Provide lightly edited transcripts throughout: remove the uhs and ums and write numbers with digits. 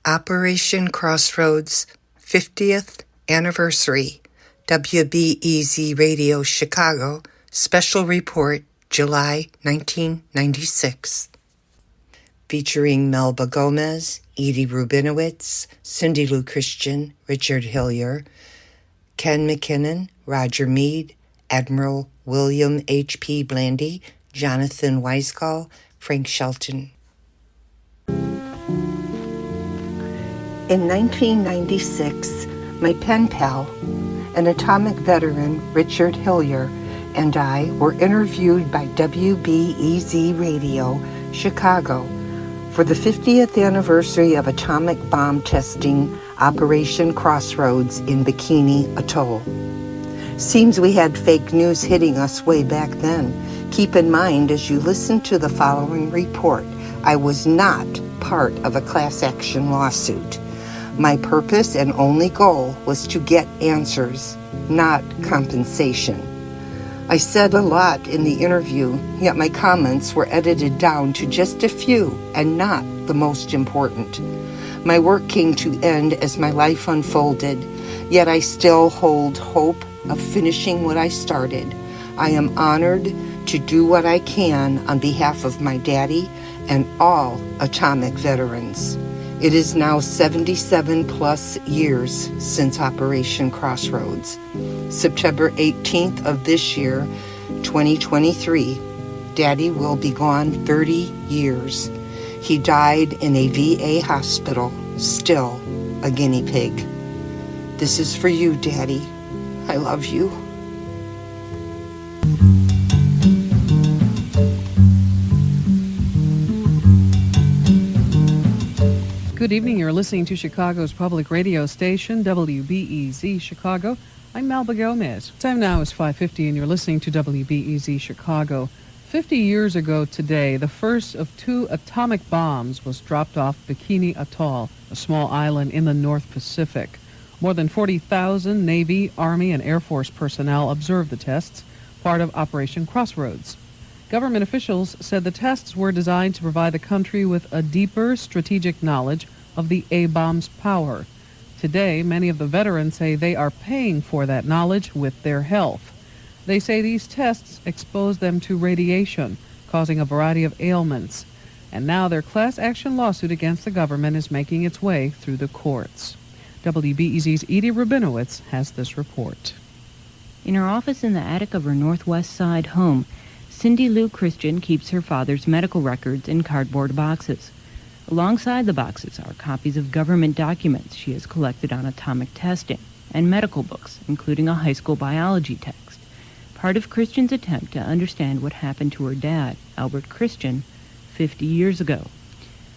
Operation Crossroads 50th Anniversary, WBEZ Radio Chicago, Special Report, July 1996. Featuring Melba Gomez, Edie Rubinowitz, Cindy Lou Christian, Richard Hillier, Ken McKinnon, Roger Mead, Admiral William H.P. Blandy, Jonathan Weisgall, Frank Shelton. In 1996, my pen pal, an atomic veteran, Richard Hillier, and I were interviewed by WBEZ Radio, Chicago, for the 50th anniversary of atomic bomb testing Operation Crossroads in Bikini, Atoll. Seems we had fake news hitting us way back then. Keep in mind, as you listen to the following report, I was not part of a class action lawsuit. My purpose and only goal was to get answers, not compensation. I said a lot in the interview, yet my comments were edited down to just a few and not the most important. My work came to end as my life unfolded, yet I still hold hope of finishing what I started. I am honored to do what I can on behalf of my daddy and all atomic veterans. It is now 77 plus years since Operation Crossroads. September 18th of this year, 2023, Daddy will be gone 30 years. He died in a VA hospital, still a guinea pig. This is for you, Daddy. I love you. Good evening. You're listening to Chicago's public radio station, WBEZ Chicago. I'm Melba Gomez. Time now is 5:50, and you're listening to WBEZ Chicago. 50 years ago today, the first of 2 atomic bombs was dropped off Bikini Atoll, a small island in the North Pacific. More than 40,000 Navy, Army, and Air Force personnel observed the tests, part of Operation Crossroads. Government officials said the tests were designed to provide the country with a deeper strategic knowledge of the A-bomb's power. Today, many of the veterans say they are paying for that knowledge with their health. They say these tests expose them to radiation, causing a variety of ailments. And now their class action lawsuit against the government is making its way through the courts. WBEZ's Edie Rubinowitz has this report. In her office in the attic of her Northwest Side home, Cindy Lou Christian keeps her father's medical records in cardboard boxes. Alongside the boxes are copies of government documents she has collected on atomic testing and medical books, including a high school biology text, part of Christian's attempt to understand what happened to her dad, Albert Christian, 50 years ago.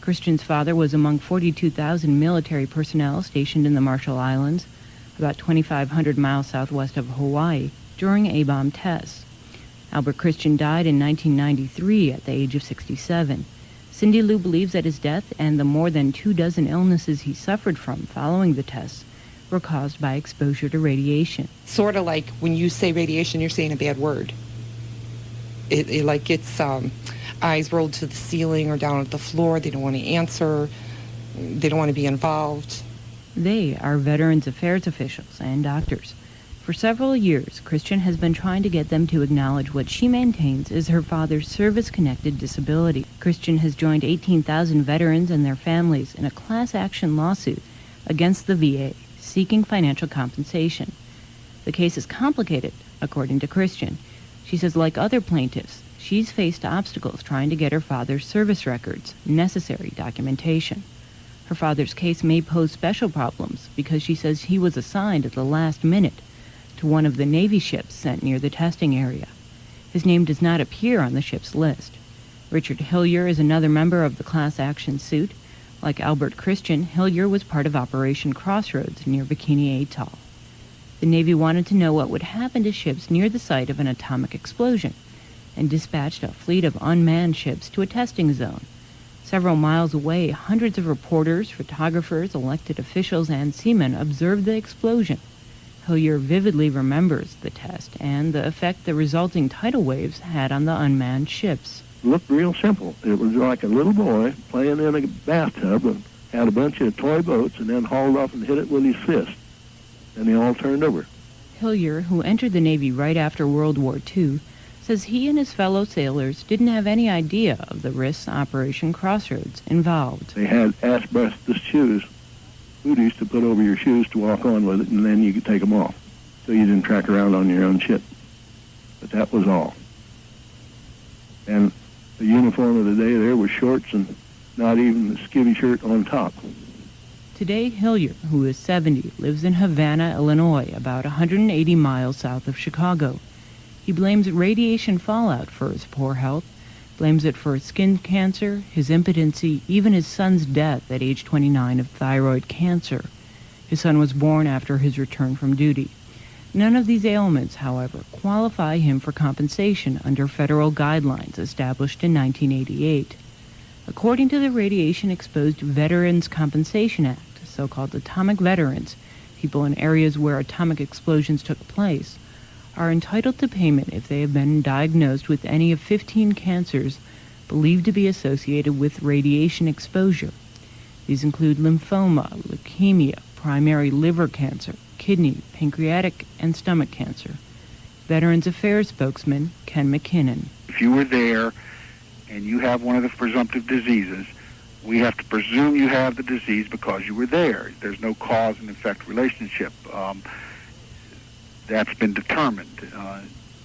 Christian's father was among 42,000 military personnel stationed in the Marshall Islands, about 2,500 miles southwest of Hawaii, during A-bomb tests. Albert Christian died in 1993 at the age of 67. Cindy Lou believes that his death and the more than 24 illnesses he suffered from following the tests were caused by exposure to radiation. Sort of like when you say radiation, you're saying a bad word. It like gets eyes rolled to the ceiling or down at the floor. They don't want to answer. They don't want to be involved. They are Veterans Affairs officials and doctors. For several years, Christian has been trying to get them to acknowledge what she maintains is her father's service-connected disability. Christian has joined 18,000 veterans and their families in a class action lawsuit against the VA, seeking financial compensation. The case is complicated, according to Christian. She says, like other plaintiffs, she's faced obstacles trying to get her father's service records, necessary documentation. Her father's case may pose special problems because she says he was assigned at the last minute to one of the Navy ships sent near the testing area. His name does not appear on the ship's list. Richard Hillier is another member of the class action suit. Like Albert Christian, Hillier was part of Operation Crossroads near Bikini Atoll. The Navy wanted to know what would happen to ships near the site of an atomic explosion and dispatched a fleet of unmanned ships to a testing zone. Several miles away, hundreds of reporters, photographers, elected officials, and seamen observed the explosion. Hillier vividly remembers the test and the effect the resulting tidal waves had on the unmanned ships. It looked real simple. It was like a little boy playing in a bathtub, and had a bunch of toy boats and then hauled off and hit it with his fist. And they all turned over. Hillier, who entered the Navy right after World War II, says he and his fellow sailors didn't have any idea of the risks Operation Crossroads involved. They had asbestos shoes, booties to put over your shoes to walk on with it, and then you could take them off, so you didn't track around on your own ship. But that was all. And the uniform of the day there was shorts and not even the skivvy shirt on top. Today, Hillier, who is 70, lives in Havana, Illinois, about 180 miles south of Chicago. He blames radiation fallout for his poor health, blames it for his skin cancer, his impotency, even his son's death at age 29 of thyroid cancer. His son was born after his return from duty. None of these ailments, however, qualify him for compensation under federal guidelines established in 1988. According to the Radiation-Exposed Veterans Compensation Act, so-called atomic veterans, people in areas where atomic explosions took place, are entitled to payment if they have been diagnosed with any of 15 cancers believed to be associated with radiation exposure. These include lymphoma, leukemia, primary liver cancer, kidney, pancreatic, and stomach cancer. Veterans Affairs spokesman Ken McKinnon. If you were there and you have one of the presumptive diseases, we have to presume you have the disease because you were there. There's no cause and effect relationship. That's been determined. It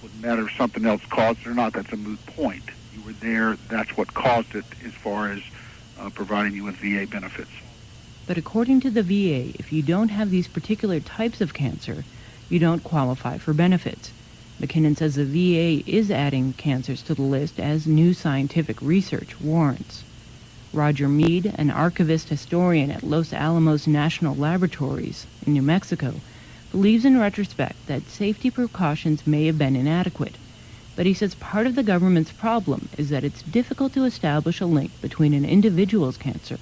wouldn't matter if something else caused it or not. That's a moot point. You were there. That's what caused it as far as providing you with VA benefits. But according to the VA, if you don't have these particular types of cancer, you don't qualify for benefits. McKinnon says the VA is adding cancers to the list as new scientific research warrants. Roger Mead, an archivist historian at Los Alamos National Laboratories in New Mexico, believes in retrospect that safety precautions may have been inadequate. But he says part of the government's problem is that it's difficult to establish a link between an individual's cancer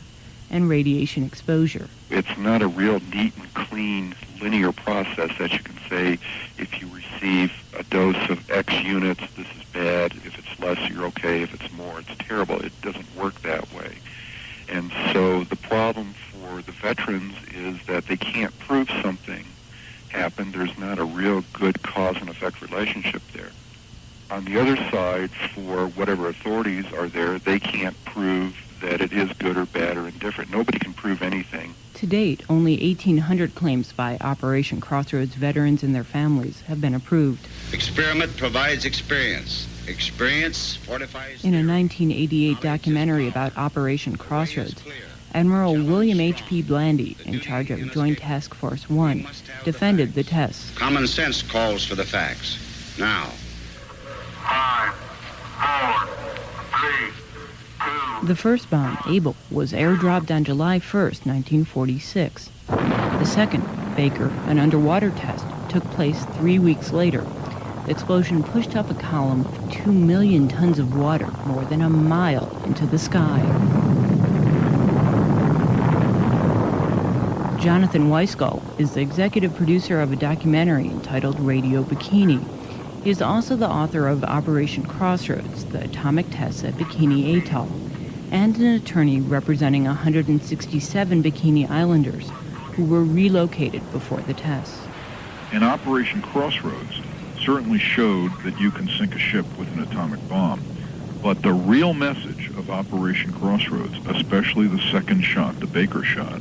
and radiation exposure. It's not a real neat and clean linear process that you can say if you receive a dose of X units, this is bad. If it's less, you're okay. If it's more, it's terrible. It doesn't work that way. And so the problem for the veterans is that they can't prove something happened. There's not a real good cause and effect relationship there. On the other side, for whatever authorities are there, they can't prove that it is good or bad or indifferent. Nobody can prove anything. To date, only 1,800 claims by Operation Crossroads veterans and their families have been approved. Experiment provides experience. Experience fortifies... In a 1988 documentary about Operation Crossroads, Admiral William H.P. Blandy, in charge of Joint Task Force 1, defended the tests. Common sense calls for the facts. Now. 5, 4, 3, 2... The first bomb, Able, was airdropped on July 1st, 1946. The second, Baker, an underwater test, took place 3 weeks later. The explosion pushed up a column of 2 million tons of water more than a mile into the sky. Jonathan Weisgall is the executive producer of a documentary entitled Radio Bikini. He is also the author of Operation Crossroads, the atomic tests at Bikini Atoll, and an attorney representing 167 Bikini Islanders who were relocated before the tests. And Operation Crossroads certainly showed that you can sink a ship with an atomic bomb. But the real message of Operation Crossroads, especially the second shot, the Baker shot,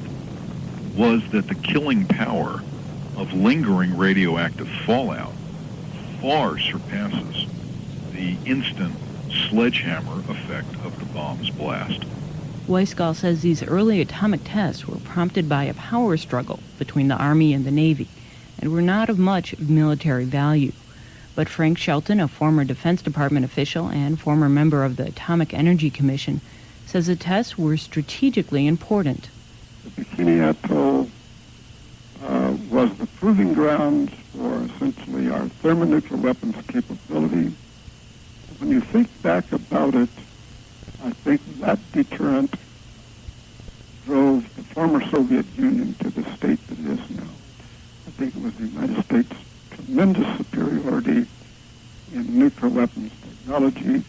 was that the killing power of lingering radioactive fallout far surpasses the instant sledgehammer effect of the bomb's blast. Weisgall says these early atomic tests were prompted by a power struggle between the Army and the Navy and were not of much military value. But Frank Shelton, a former Defense Department official and former member of the Atomic Energy Commission, says the tests were strategically important. The Bikini Atoll was the proving grounds for essentially our thermonuclear weapons capability. When you think back about it, I think that deterrent drove the former Soviet Union to the state that it is now. I think it was the United States' tremendous superiority in nuclear weapons technology.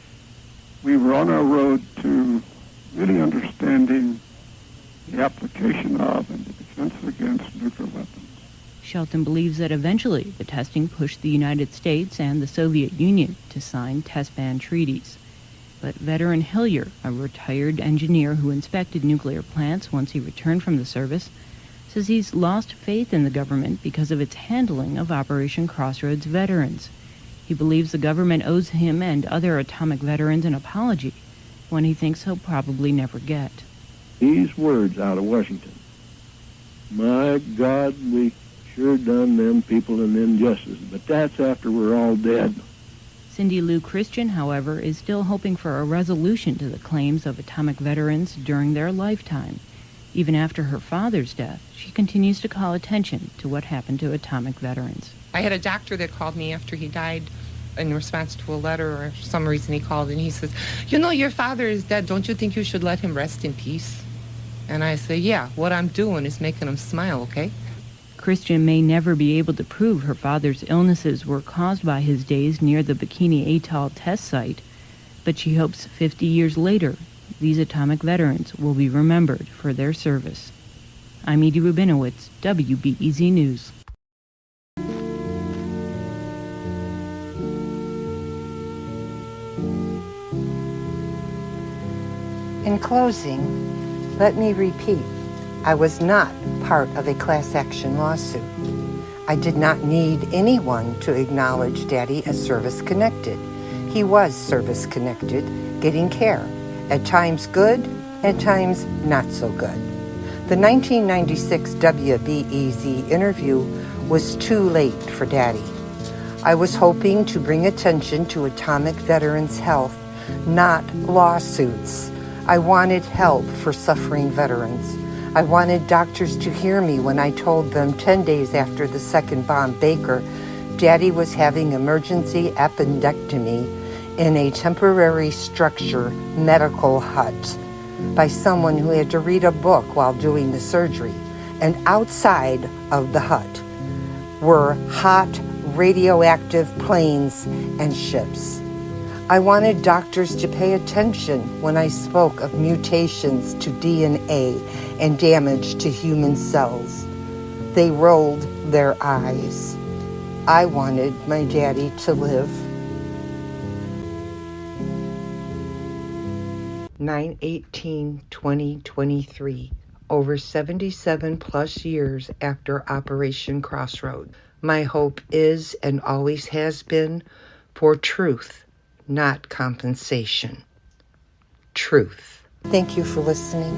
We were on our road to really understanding the application of and the defense against nuclear weapons. Shelton believes that eventually the testing pushed the United States and the Soviet Union to sign test ban treaties. But veteran Hillier, a retired engineer who inspected nuclear plants once he returned from the service, says he's lost faith in the government because of its handling of Operation Crossroads veterans. He believes the government owes him and other atomic veterans an apology, one he thinks he'll probably never get. These words out of Washington, my God, we sure done them people an injustice, but that's after we're all dead. Cindy Lou Christian, however, is still hoping for a resolution to the claims of atomic veterans during their lifetime. Even after her father's death, she continues to call attention to what happened to atomic veterans. I had a doctor that called me after he died in response to a letter, or for some reason he called and he says, "You know, your father is dead. Don't you think you should let him rest in peace?" And I say, "Yeah, what I'm doing is making him smile, okay?" Christian may never be able to prove her father's illnesses were caused by his days near the Bikini Atoll test site, but she hopes 50 years later, these atomic veterans will be remembered for their service. I'm Edie Rubinowitz, WBEZ News. In closing, let me repeat, I was not part of a class action lawsuit. I did not need anyone to acknowledge Daddy as service-connected. He was service-connected, getting care, at times good, at times not so good. The 1996 WBEZ interview was too late for Daddy. I was hoping to bring attention to atomic veterans' health, not lawsuits. I wanted help for suffering veterans. I wanted doctors to hear me when I told them 10 days after the second bomb Baker, Daddy was having emergency appendectomy in a temporary structure medical hut by someone who had to read a book while doing the surgery. And outside of the hut were hot radioactive planes and ships. I wanted doctors to pay attention when I spoke of mutations to DNA and damage to human cells. They rolled their eyes. I wanted my daddy to live. 9/18/2023, over 77 plus years after Operation Crossroads. My hope is and always has been for truth, not compensation. Truth. Thank you for listening.